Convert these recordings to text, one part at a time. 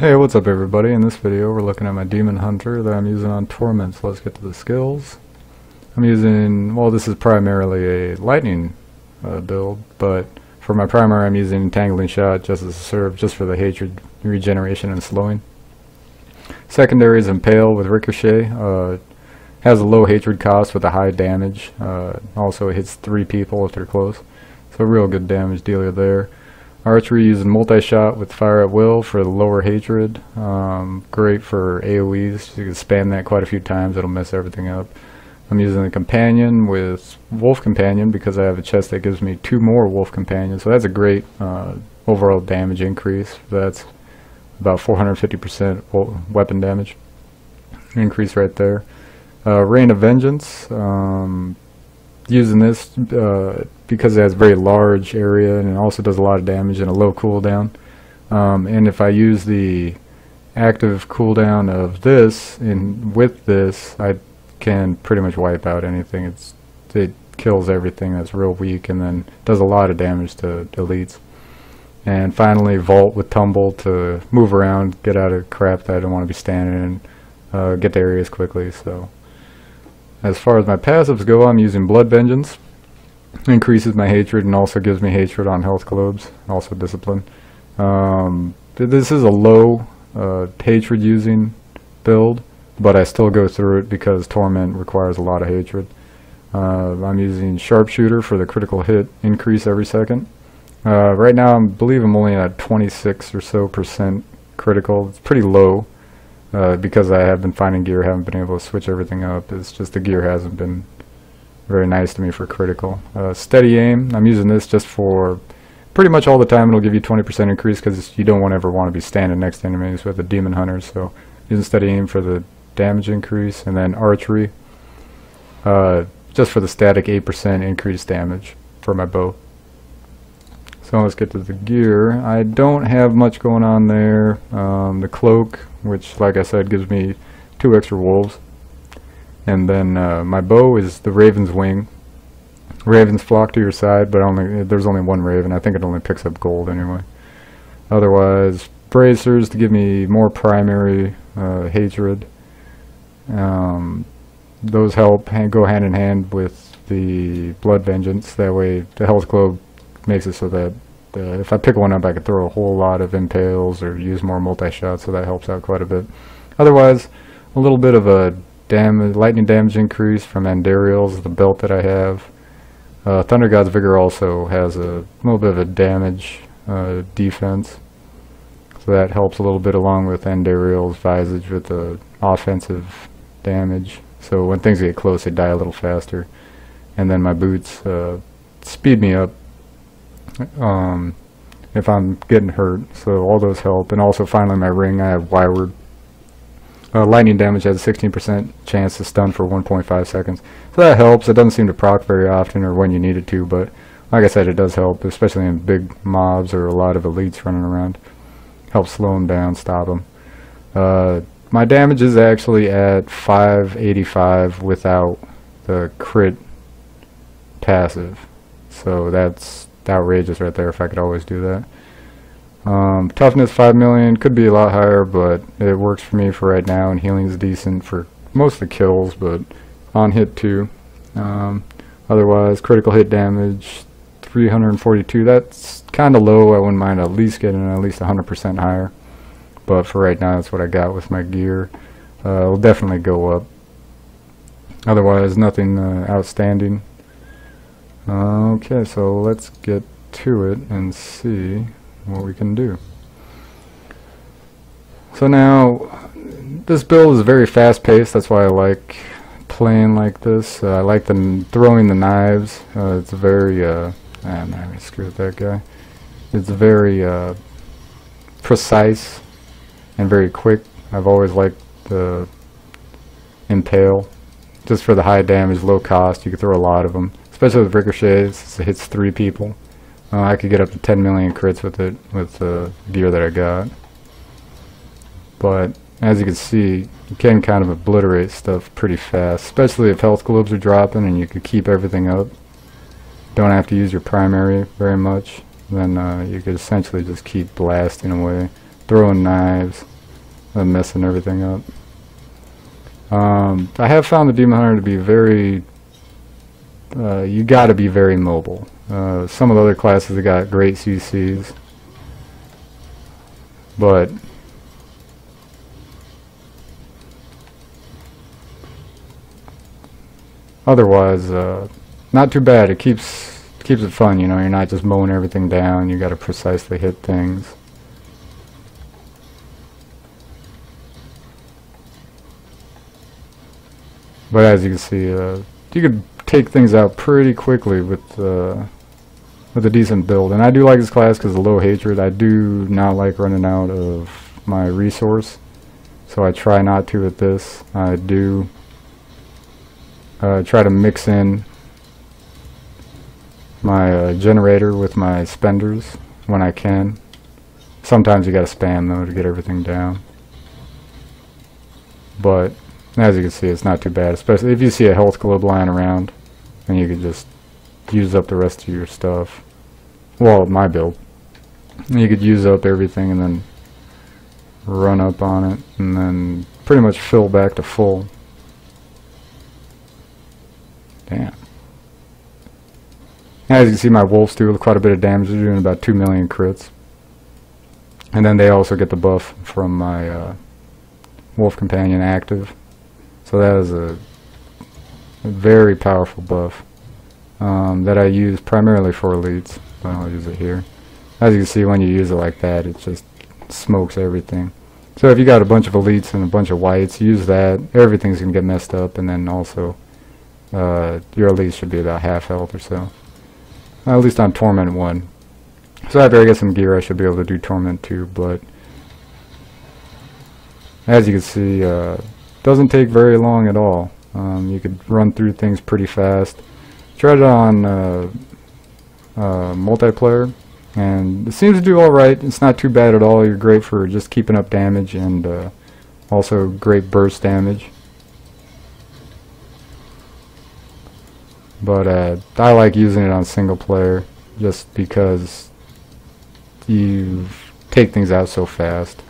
Hey, what's up everybody? In this video we're looking at my Demon Hunter that I'm using on Torment, so let's get to the skills. I'm using, well, this is primarily a lightning build, but for my primary I'm using Entangling Shot just as a serve, just for the hatred regeneration and slowing. Secondary is Impale with Ricochet. Has a low hatred cost with a high damage. Also it hits 3 people if they're close, so real good damage dealer there. Archery using multi-shot with fire at will for the lower hatred. Great for AoEs. You can spam that quite a few times. It'll mess everything up. I'm using the companion with wolf companion because I have a chest that gives me 2 more wolf companions. So that's a great overall damage increase. That's about 450% weapon damage increase right there. Rain of Vengeance. Using this because it has a very large area and it also does a lot of damage and a low cooldown. And if I use the active cooldown of this with this, I can pretty much wipe out anything. It kills everything that's real weak and then does a lot of damage to elites. And finally, Vault with Tumble to move around, get out of crap that I don't want to be standing in, get to areas quickly. So, as far as my passives go, I'm using Blood Vengeance. Increases my hatred and also gives me hatred on health globes, also discipline. This is a low hatred using build, but I still go through it because Torment requires a lot of hatred. I'm using Sharpshooter for the critical hit increase every second. Right now I believe I'm only at 26 or so % critical. It's pretty low. Because I have been finding gear, haven't been able to switch everything up. It's just the gear hasn't been very nice to me for critical. Steady aim, I'm using this just for pretty much all the time. It'll give you 20% increase because you don't ever want to be standing next to enemies with a Demon Hunter. So using steady aim for the damage increase, and then archery just for the static 8% increased damage for my bow. So let's get to the gear. I don't have much going on there. The cloak, which like I said gives me 2 extra wolves, and then my bow is the Raven's Wing. Ravens flock to your side, but there's only 1 raven. I think it only picks up gold anyway. Otherwise, bracers to give me more primary hatred. Those help go hand in hand with the Blood Vengeance. That way the health globe makes it so that if I pick one up I can throw a whole lot of impales or use more multi-shots, so that helps out quite a bit. Otherwise, a little bit of a lightning damage increase from Andariel's, the belt that I have. Thunder God's Vigor also has a little bit of a damage defense, so that helps a little bit, along with Andariel's Visage with the offensive damage. So when things get close they die a little faster. And then my boots speed me up if I'm getting hurt, so all those help. And also finally my ring, I have Wyward. Lightning damage has a 16% chance to stun for 1.5 seconds, so that helps. It doesn't seem to proc very often or when you need it to, but like I said, it does help, especially in big mobs or a lot of elites running around. Helps slow them down, stop them. My damage is actually at 585 without the crit passive, so that's outrageous right there. If I could always do that. Toughness 5 million, could be a lot higher, but it works for me for right now, and healing is decent for most of the kills, but on hit too. Otherwise, critical hit damage 342, that's kind of low. I wouldn't mind at least getting at least 100% higher, but for right now that's what I got with my gear. It'll definitely go up. Otherwise, nothing outstanding. Okay, so let's get to it and see what we can do. So now, this build is very fast paced, that's why I like playing like this. I like throwing the knives. It's very, I'm not going to screw with that guy. It's very precise and very quick. I've always liked the Impale, just for the high damage, low cost. You can throw a lot of them. Especially with ricochets, it hits 3 people. I could get up to 10 million crits with it, with the gear that I got. But as you can see, you can kind of obliterate stuff pretty fast, especially if health globes are dropping and you could keep everything up. Don't have to use your primary very much. Then you could essentially just keep blasting away. throwing knives and messing everything up. I have found the Demon Hunter to be very, you gotta be very mobile. Some of the other classes have got great CCs, but otherwise, not too bad. It keeps it fun, you know. You're not just mowing everything down. You gotta precisely hit things. But as you can see, you could take things out pretty quickly with a decent build. And I do like this class because of low hatred. I do not like running out of my resource, so I try not to with this. I do try to mix in my generator with my spenders when I can. Sometimes you gotta spam though to get everything down. But as you can see, it's not too bad, especially if you see a health globe lying around, and you could just use up the rest of your stuff. Well, my build. You could use up everything and then run up on it, and then pretty much fill back to full. Damn. As you can see, my wolves do quite a bit of damage. They're doing about 2 million crits. And then they also get the buff from my wolf companion active. So that is a very powerful buff that I use primarily for elites, but I'll use it here. As you can see, when you use it like that, it just smokes everything. So if you got a bunch of elites and a bunch of whites, use that. Everything's going to get messed up, and then also your elites should be about half health or so. At least on Torment 1. So after I get some gear, I should be able to do Torment 2, but as you can see, doesn't take very long at all. You could run through things pretty fast. Try it on multiplayer, and it seems to do alright. It's not too bad at all. You're great for just keeping up damage, and also great burst damage. But I like using it on single player just because you take things out so fast,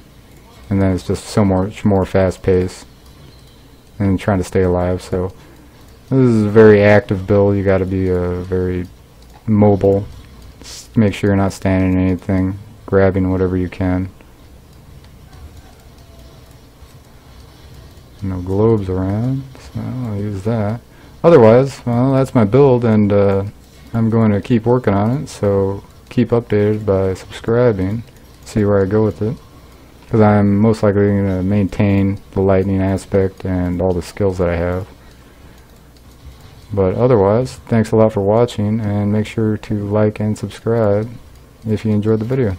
and then it's just so much more fast paced and trying to stay alive. So this is a very active build. You got to be very mobile. Just make sure you're not standing in anything, grabbing whatever you can. No globes around, so I'll use that. Otherwise, well, that's my build, and I'm going to keep working on it, so keep updated by subscribing, see where I go with it, because I'm most likely going to maintain the lightning aspect and all the skills that I have. But otherwise, thanks a lot for watching, and make sure to like and subscribe if you enjoyed the video.